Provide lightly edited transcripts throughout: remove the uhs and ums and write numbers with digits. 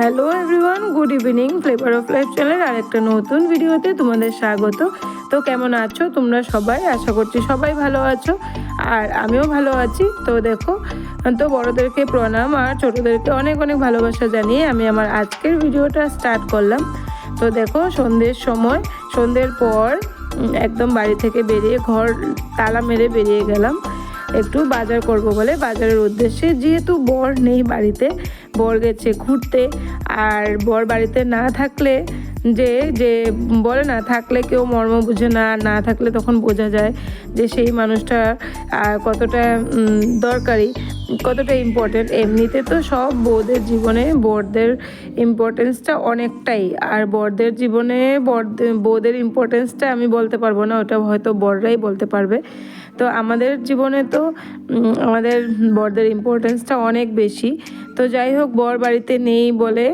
Hello everyone, good evening. Flavour of life চ্যানেলের আরেকটা নতুন ভিডিওতে তোমাদের স্বাগত। তো কেমন আছো তোমরা সবাই? আশা করছি সবাই ভালো আছো, আর আমিও ভালো আছি। তো দেখো, তো বড়োদেরকে প্রণাম আর ছোটোদেরকে অনেক অনেক ভালোবাসা জানিয়ে আমি আমার আজকের ভিডিওটা স্টার্ট করলাম। তো দেখো, সন্ধ্যের পর একদম বাড়ি থেকে বেরিয়ে ঘর তালা মেরে বেরিয়ে গেলাম একটু বাজার করব বলে, বাজারের উদ্দেশ্যে। যেহেতু বর নেই বাড়িতে, বর গেছে ঘুরতে, আর বর বাড়িতে না থাকলে যে যে বলে না, থাকলে কেউ মর্ম বুঝে না, না থাকলে তখন বোঝা যায় যে সেই মানুষটা কতটা দরকারি, কতটা ইম্পর্টেন্ট। এমনিতে তো সব বউদের জীবনে বরদের ইম্পর্টেন্সটা অনেকটাই, আর বরদের জীবনে বউদের ইম্পর্টেন্সটা আমি বলতে পারবো না, ওটা হয়তো বররাই বলতে পারবে। তো আমাদের জীবনে তো আমাদের বরদের ইম্পর্টেন্সটা অনেক বেশি। তো যাই হোক, বর বাড়িতে নেই বলে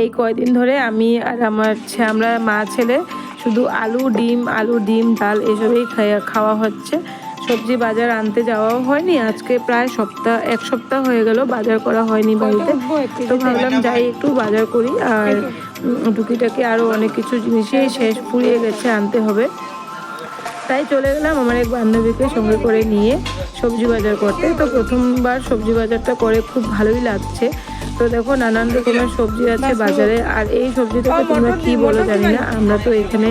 এই কয়দিন ধরে আমি আর আমরা মা ছেলে শুধু আলু ডিম ডাল এসবই খাওয়া হচ্ছে। সবজি বাজার আনতে যাওয়াও হয়নি, আজকে প্রায় এক সপ্তাহ হয়ে গেল বাজার করা হয়নি বাড়িতে। তো ভাবলাম যাই একটু বাজার করি, আর টুকিটাকি আরও অনেক কিছু জিনিসই শেষ ফুরিয়ে গেছে, আনতে হবে। তাই চলে গেলাম আমার এক বান্ধবীকে সঙ্গে করে নিয়ে সবজি বাজার করতে। তো প্রথমবার সবজি বাজারটা করে খুব ভালোই লাগছে। তো দেখো, নানান রকমের সবজি আছে বাজারে, আর এই সবজিটাকে তোমরা কী বলো জানি না, আমরা তো এখানে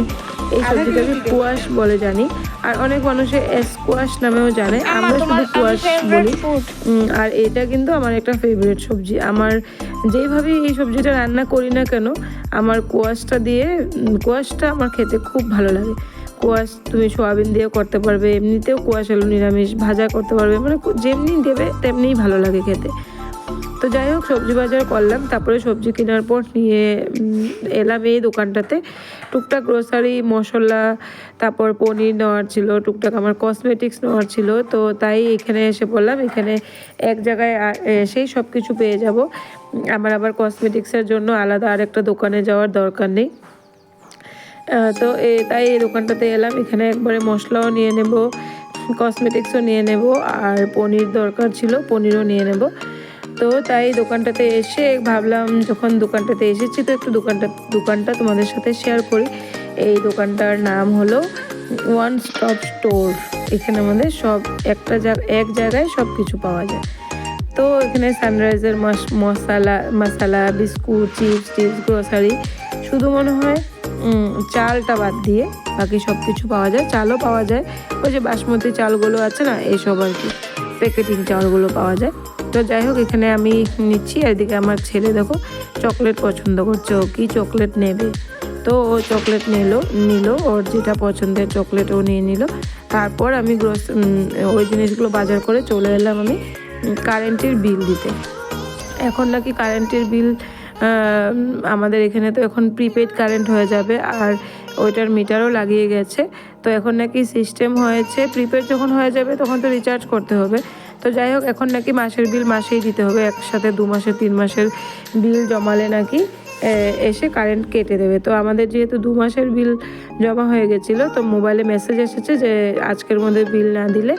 এই সবজিটাকে কুয়াশ বলে জানি, আর অনেক মানুষে স্কোয়াশ নামেও জানে, আমরা শুধু কুয়াশ বলি। আর এটা কিন্তু আমার একটা ফেভারিট সবজি। আমার যেইভাবে এই সবজিটা রান্না করি না কেন, আমার কুয়াশটা আমার খেতে খুব ভালো লাগে। কুয়াশ তুমি সোয়াবিন দিয়েও করতে পারবে, এমনিতেও কুয়াশ আলু নিরামিষ ভাজা করতে পারবে, মানে যেমনি দেবে তেমনিই ভালো লাগে খেতে। তো যাই হোক, সবজি বাজার করলাম, তারপরে সবজি কেনার পর নিয়ে এলাম এই দোকানটাতে। টুকটাক গ্রোসারি, মশলা, তারপর পনির নেওয়ার ছিল, টুকটাক আমার কসমেটিক্স নেওয়ার ছিল। তো তাই এখানে এসে পড়লাম। এখানে এক জায়গায় সেই সব কিছু পেয়ে যাব, আমার আবার কসমেটিক্সের জন্য আলাদা আরেকটা দোকানে যাওয়ার দরকার নেই। তো তাই এই দোকানটাতে এলাম। এখানে একবারে মশলাও নিয়ে নেব, কসমেটিক্সও নিয়ে নেব, আর পনির দরকার ছিল, পনিরও নিয়ে নেব। তো তাই দোকানটাতে এসে ভাবলাম, যখন দোকানটাতে এসেছি তো একটু দোকানটা তোমাদের সাথে শেয়ার করি। এই দোকানটার নাম হলো ওয়ান স্টপ স্টোর। এখানে আমাদের সব এক জায়গায় সব কিছু পাওয়া যায়। তো এখানে সানরাইজের মশালা, বিস্কুট, চিপস, গ্রোসারি, শুধু মনে হয় চালটা বাদ দিয়ে বাকি সব কিছু পাওয়া যায়। চালও পাওয়া যায়, ওই যে বাসমতি চালগুলো আছে না, এইসব আর কি প্যাকেটিং চালগুলো পাওয়া যায়। তো যাই হোক, এখানে আমি নিচ্ছি, আর এদিকে আমার ছেলে দেখো চকলেট পছন্দ করছে, ও কি চকলেট নেবে। তো ও চকলেট নিল, ওর যেটা পছন্দের চকলেট ও নিয়ে নিল। তারপর আমি ওই জিনিসগুলো বাজার করে চলে এলাম আমি কারেন্টের বিল দিতে। এখন নাকি কারেন্টের বিল আমাদের এখানে তো এখন প্রিপেড কারেন্ট হয়ে যাবে, আর ওইটার মিটারও লাগিয়ে গেছে। তো এখন নাকি সিস্টেম হয়েছে, প্রিপেড যখন হয়ে যাবে তখন তো রিচার্জ করতে হবে। তো যাই হোক, এখন নাকি মাসের বিল মাসেই দিতে হবে, একসাথে 2 মাসের 3 মাসের বিল জমালে নাকি এসে কারেন্ট কেটে দেবে। তো আমাদের যেহেতু 2 মাসের বিল জমা হয়ে গেছিলো, তো মোবাইলে মেসেজ এসেছে যে আজকের মধ্যে বিল না দিলে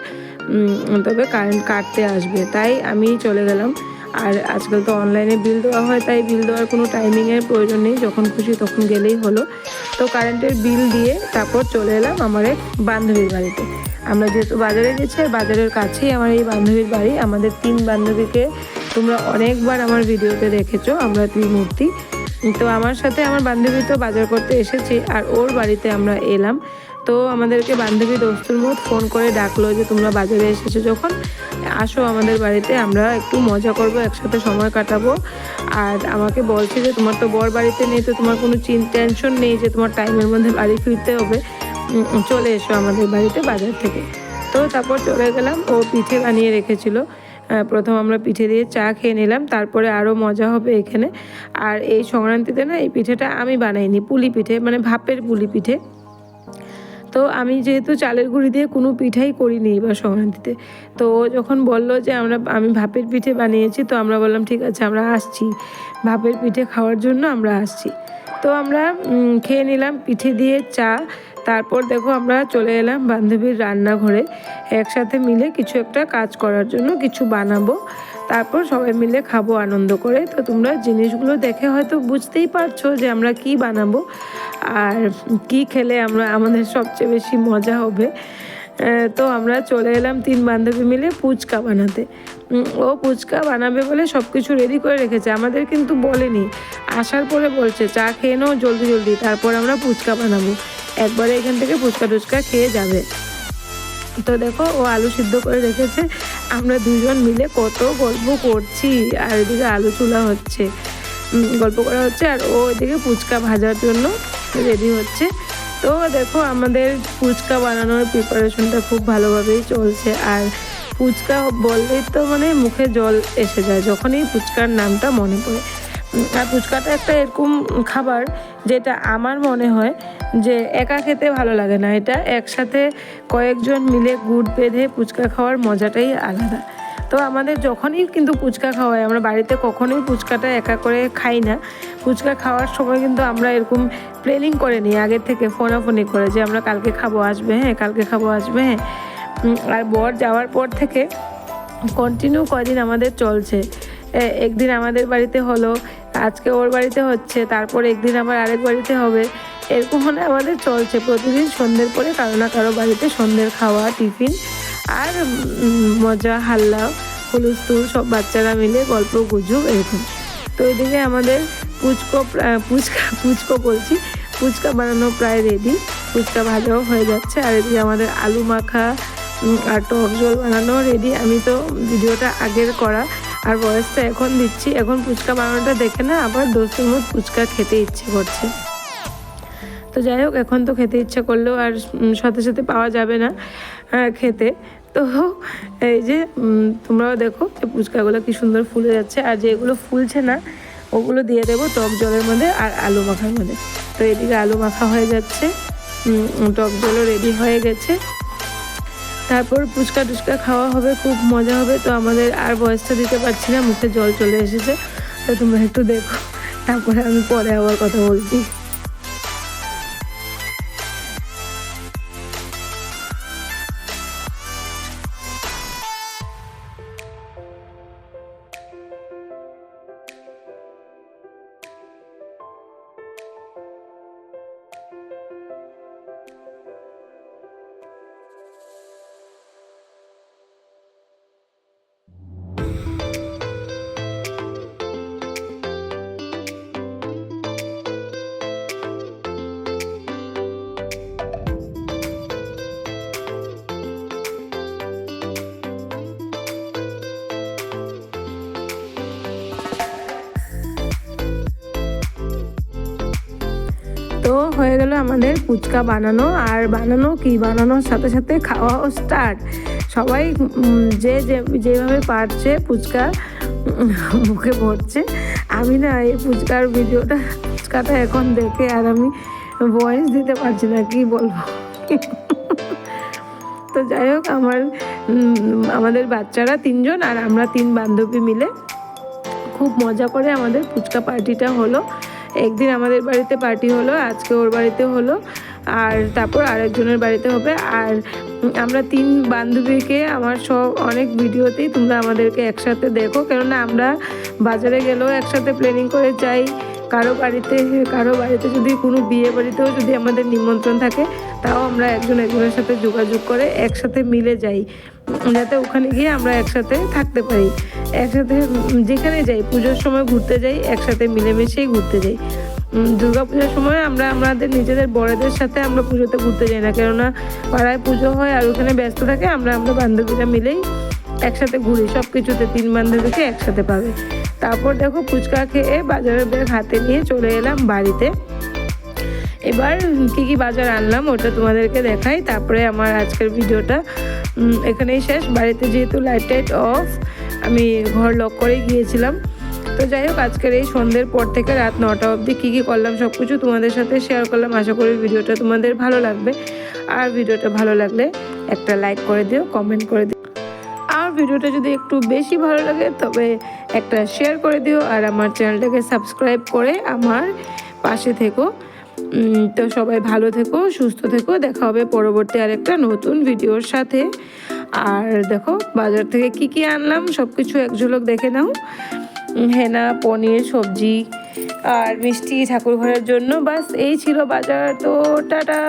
তবে কারেন্ট কাটতে আসবে। তাই আমি চলে গেলাম। আর আজকাল তো অনলাইনে বিল দেওয়া হয়, তাই বিল দেওয়ার কোনো টাইমিংয়ের প্রয়োজন নেই, যখন খুশি তখন গেলেই হলো। তো কারেন্টের বিল দিয়ে তারপর চলে এলাম আমার এক বান্ধবীর বাড়িতে। আমরা যেহেতু বাজারে গেছি, আর বাজারের কাছেই আমার এই বান্ধবীর বাড়ি। আমাদের 3 বান্ধবীকে তোমরা অনেকবার আমার ভিডিওতে দেখেছো, আমরা ত্রিমূর্তি। তো আমার সাথে আমার বান্ধবী তো বাজার করতে এসেছে, আর ওর বাড়িতে আমরা এলাম। তো আমাদেরকে বান্ধবী দোস্তুর মত ফোন করে ডাকলো যে তোমরা বাজারে এসেছো যখন, আসো আমাদের বাড়িতে, আমরা একটু মজা করব, একসাথে সময় কাটাবো। আর আমাকে বলছে যে তোমার তো বর বাড়িতে নেই, তো তোমার কোনো টেনশন নেই যে তোমার টাইমের মধ্যে বাড়ি ফিরতে হবে, চলে এসো আমাদের বাড়িতে বাজার থেকে। তো তারপর চলে গেলাম, ও পিঠে বানিয়ে রেখেছিল। প্রথম আমরা পিঠে দিয়ে চা খেয়ে নিলাম, তারপরে আরও মজা হবে এখানে। আর এই সংক্রান্তিতে না, এই পিঠেটা আমি বানাইনি, পুলি পিঠে, মানে ভাপের পুলি পিঠে। তো আমি যেহেতু চালের গুঁড়ি দিয়ে কোনো পিঠাই করিনি এবার সংক্রান্তিতে, তো ও যখন বললো যে আমি ভাপের পিঠে বানিয়েছি, তো আমরা বললাম ঠিক আছে, আমরা আসছি ভাপের পিঠে খাওয়ার জন্য, আমরা আসছি। তো আমরা খেয়ে নিলাম পিঠে দিয়ে চা। তারপর দেখো, আমরা চলে এলাম বান্ধবীর রান্নাঘরে একসাথে মিলে কিছু একটা কাজ করার জন্য, কিছু বানাবো। তারপর সবাই মিলে খাবো আনন্দ করে। তো তোমরা জিনিসগুলো দেখে হয়তো বুঝতেই পারছো যে আমরা কি বানাবো আর কি খেলে আমাদের সবচেয়ে বেশি মজা হবে। তো আমরা চলে এলাম 3 বান্ধবী মিলে ফুচকা বানাতে। ও ফুচকা বানাবে বলে সব কিছু রেডি করে রেখেছে, আমাদের কিন্তু বলেনি, আসার পরে বলছে চা খেয়ে নাও জলদি জলদি, তারপর আমরা ফুচকা বানাবো, একবারে এখান থেকে ফুচকা টুচকা খেয়ে যাবে। তো দেখো ও আলু সিদ্ধ করে রেখেছে, আমরা দুজন মিলে কত গল্প করছি আর এদিকে আলু চুলা হচ্ছে, গল্প করা হচ্ছে, আর ও এদিকে ফুচকা ভাজার জন্য রেডি হচ্ছে। তো দেখো আমাদের ফুচকা বানানোর প্রিপারেশনটা খুব ভালোভাবেই চলছে। আর ফুচকা বললেই তো মানে মুখে জল এসে যায় যখনই ফুচকার নামটা মনে পড়ে। আর ফুচকাটা একটা এরকম খাবার যেটা আমার মনে হয় যে একা খেতে ভালো লাগে না, এটা একসাথে কয়েকজন মিলে গুড় বেঁধে ফুচকা খাওয়ার মজাটাই আলাদা। তো আমাদের যখনই কিন্তু ফুচকা খাওয়াই, আমরা বাড়িতে কখনোই ফুচকাটা একা করে খাই না। ফুচকা খাওয়ার সময় কিন্তু আমরা এরকম প্ল্যানিং করে নিই আগের থেকে, ফোনাফোনি করে যে আমরা কালকে খাবো, আসবে হ্যাঁ, কালকে খাবো, আসবে হ্যাঁ। আর বর যাওয়ার পর থেকে কন্টিনিউ কয়দিন আমাদের চলছে, একদিন আমাদের বাড়িতে হলো, আজকে ওর বাড়িতে হচ্ছে, তারপর একদিন আবার আরেক বাড়িতে হবে, এরকম হলে আমাদের চলছে প্রতিদিন সন্ধ্যের পরে কারো না কারো বাড়িতে সন্ধ্যের খাওয়া, টিফিন আর মজা হাল্লা হুলস্থুল সব বাচ্চারা মিলে গল্প গুজব এরকম। তো এদিকে আমাদের ফুচকা বলছি, ফুচকা বানানো প্রায় রেডি, ফুচকা ভাজাও হয়ে যাচ্ছে। আর এদিকে আমাদের আলু মাখা আর টক জল বানানো রেডি। আমি তো ভিডিওটা আগের করা আর ভয়েসটা এখন দিচ্ছি, এখন ফুচকা বানানোটা দেখে না আবার দোস্তের মতো ফুচকা খেতে ইচ্ছে করছে। তো যাই হোক, এখন তো খেতে ইচ্ছা করলেও আর সাথে সাথে পাওয়া যাবে না খেতে। তো এই যে তোমরাও দেখো যে ফুচকাগুলো কি সুন্দর ফুলে যাচ্ছে, আর যেগুলো ফুলছে না ওগুলো দিয়ে দেবো টক জলের মধ্যে আর আলু মাখার মধ্যে। তো এদিকে আলু মাখা হয়ে যাচ্ছে, টক জলও রেডি হয়ে গেছে, তারপর ফুচকা টুচকা খাওয়া হবে, খুব মজা হবে। তো আমাদের আর ভয়েসটা দিতে পারছি না, মুখে জল চলে এসেছে, তো তোমরা একটু দেখো, তারপরে আমি পরে আবার কথা বলছি। তো হয়ে গেল আমাদের ফুচকা বানানো, আর বানানো কি বানানোর সাথে সাথে খাওয়াও স্টার্ট। সবাই যেভাবে পারছে ফুচকা মুখে ভরছে। আমি না এই ফুচকাটা এখন দেখে আর আমি ভয়েস দিতে পারছি না, কি বলবো। তো যাই হোক, আমাদের বাচ্চারা 3 জন আর আমরা 3 বান্ধবী মিলে খুব মজা করে আমাদের ফুচকা পার্টিটা হলো। একদিন আমাদের বাড়িতে পার্টি হলো, আজকে ওর বাড়িতে হলো, আর তারপর আরেকজনের বাড়িতে হবে। আর আমরা 3 বান্ধবীকে আমার অনেক ভিডিওতেই তোমরা আমাদেরকে একসাথে দেখো, কেননা আমরা বাজারে গেলেও একসাথে প্ল্যানিং করে যাই, কারো বাড়িতে যদি কোনো বিয়ে বাড়িতেও যদি আমাদের নিমন্ত্রণ থাকে, তাও আমরা একজনের সাথে যোগাযোগ করে একসাথে মিলে যাই, যাতে ওখানে গিয়ে আমরা একসাথে থাকতে পারি। একসাথে যেখানে যাই, পুজোর সময় ঘুরতে যাই, একসাথে মিলেমিশেই ঘুরতে যাই। দুর্গা পুজোর সময় আমরা আমাদের নিজেদের বড়দের সাথে আমরা পুজোতে ঘুরতে যাই না, কেননা পাড়ায় পুজো হয় আর ওখানে ব্যস্ত থাকে। আমরা বান্ধবীরা মিলেই একসাথে ঘুরি, সব কিছুতে 3 বান্ধবীকে একসাথে পাবে। তারপর দেখো ফুচকা খেয়ে বাজারের ব্যাগ হাতে নিয়ে চলে এলাম বাড়িতে। এবার কী বাজার আনলাম ওটা তোমাদেরকে দেখাই, তারপরে আমার আজকের ভিডিওটা এখানেই শেষ। বাড়িতে যেহেতু লাইট অফ, আমি ঘর লক করে গিয়েছিলাম। তো যাই হোক, আজকের এই সন্ধ্যের পর থেকে রাত 9টা অবধি কী করলাম সব কিছু তোমাদের সাথে শেয়ার করলাম। আশা করি ভিডিওটা তোমাদের ভালো লাগবে, আর ভিডিওটা ভালো লাগলে একটা লাইক করে দিও, কমেন্ট করে দিও, আর ভিডিওটা যদি একটু বেশি ভালো লাগে তবে একটা শেয়ার করে দিও, আর আমার চ্যানেলটাকে সাবস্ক্রাইব করে আমার পাশে থেকো। তো সবাই ভালো থেকো, সুস্থ থেকো, দেখা হবে পরবর্তী আরেকটা নতুন ভিডিওর সাথে। আর দেখো বাজার থেকে কি কি আনলাম সব কিছু এক ঝলক দেখে নাও। হেনা, পনির, সবজি আর মিষ্টি ঠাকুর ঘরের জন্য, বাস এই ছিল বাজার। তো টাটা।